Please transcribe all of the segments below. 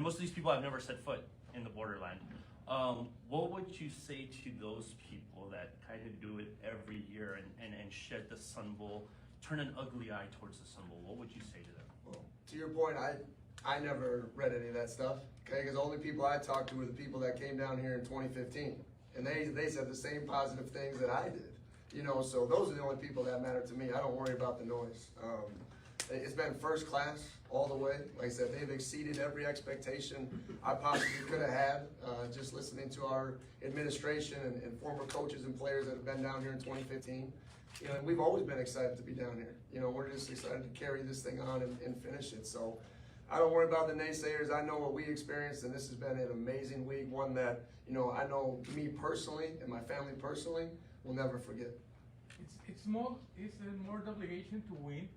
most of these people have never set foot in the borderland. What would you say to those people that kind of do it every year and shed the Sun Bowl, turn an ugly eye towards the Sun Bowl? What would you say to them? Well, to your point, I never read any of that stuff, okay? Because the only people I talked to were the people that came down here in 2015, and they said the same positive things that I did. You know, so those are the only people that matter to me. I don't worry about the noise. It's been first class all the way. Like I said, they've exceeded every expectation I possibly could have had. Just listening to our administration and former coaches and players that have been down here in 2015. You know, and we've always been excited to be down here. You know, we're just excited to carry this thing on and finish it. So I don't worry about the naysayers. I know what we experienced, and this has been an amazing week, one that, you know, I know me personally and my family personally will never forget. It's more obligation to win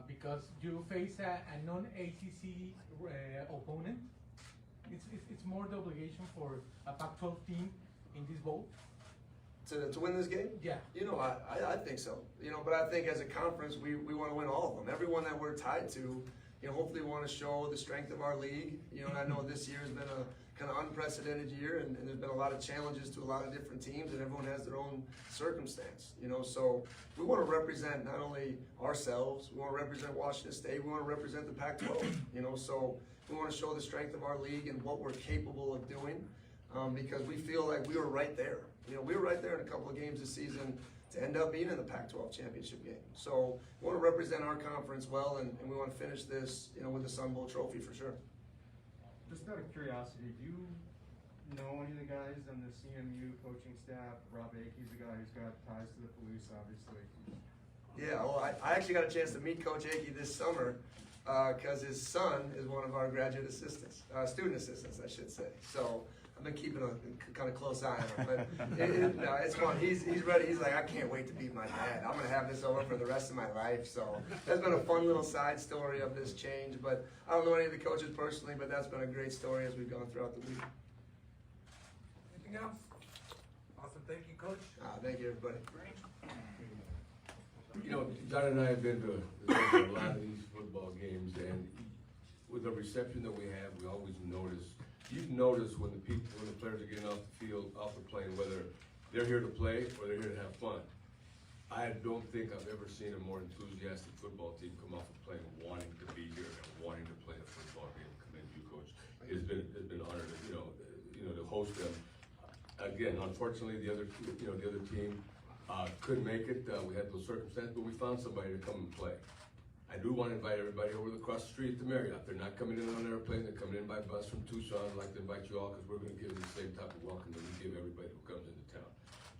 because you face a non-ACC opponent. It's more the obligation for a Pac-12 team in this bowl. To win this game? Yeah. You know, I think so. You know, but I think as a conference, we want to win all of them. Everyone that we're tied to, you know, hopefully we want to show the strength of our league. You know, and I know this year has been a kind of unprecedented year, and there's been a lot of challenges to a lot of different teams, and everyone has their own circumstance. You know, so we want to represent not only ourselves, we want to represent Washington State, we want to represent the Pac-12. You know, so we want to show the strength of our league and what we're capable of doing, because we feel like we were right there. You know, we were right there in a couple of games this season to end up being in the Pac-12 championship game. So we want to represent our conference well, and we want to finish this, you know, with the Sun Bowl trophy for sure. Just out of curiosity, do you know any of the guys on the CMU coaching staff? Rob Akey's the guy who's got ties to the police, obviously. Yeah, well, I actually got a chance to meet Coach Akey this summer because his son is one of our graduate assistants, student assistants, I should say. So I've been keeping a kind of close eye on him, but it's fun. He's ready. He's like, I can't wait to beat my dad. I'm gonna have this over for the rest of my life. So that's been a fun little side story of this change. But I don't know any of the coaches personally, but that's been a great story as we've gone throughout the week. Anything else? Awesome. Thank you, Coach. Thank you, everybody. You know, John and I have been to a lot of these football games, and with the reception that we have, we always notice. You notice when the players are getting off the field, off the plane, whether they're here to play or they're here to have fun. I don't think I've ever seen a more enthusiastic football team come off a plane wanting to be here and wanting to play a football game. Commend you, Coach. It's been an honor to to host them. Again, unfortunately, the other team couldn't make it. We had those circumstances, but we found somebody to come and play. I do want to invite everybody over across the street at the Marriott. They're not coming in on an airplane. They're coming in by bus from Tucson. I'd like to invite you all because we're going to give them the same type of welcome that we give everybody who comes into town.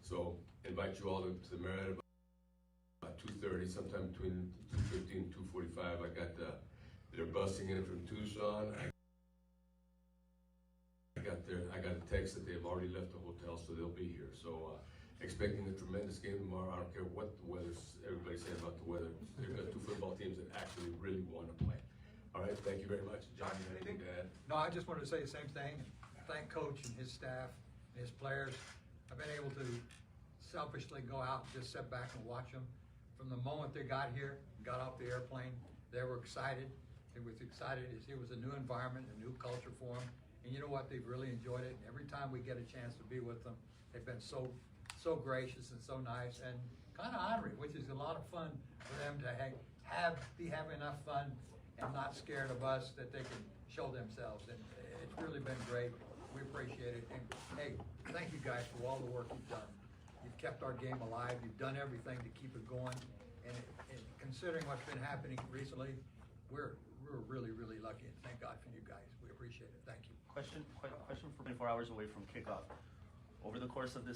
So invite you all to the Marriott about 2:30, sometime between 2:15 and 2:45. They're busing in from Tucson. I got a text that they've already left the hotel, so they'll be here. So expecting a tremendous game tomorrow. I don't care what the everybody's saying about the weather. They've got two football teams that actually really want to play. All right, thank you very much. John, you have anything to add? No, I just wanted to say the same thing. Thank Coach and his staff, and his players. I've been able to selfishly go out and just sit back and watch them. From the moment they got here, got off the airplane, they were excited. It was a new environment, a new culture for them. And you know what? They've really enjoyed it. And every time we get a chance to be with them, they've been so gracious and so nice and kind of honoring, which is a lot of fun for them to be having enough fun and not scared of us that they can show themselves. And it's really been great. We appreciate it. And hey, thank you guys for all the work you've done. You've kept our game alive. You've done everything to keep it going. And considering what's been happening recently, we're really, really lucky. And thank God for you guys. We appreciate it. Thank you. Question for 24 hours away from kickoff. Over the course of this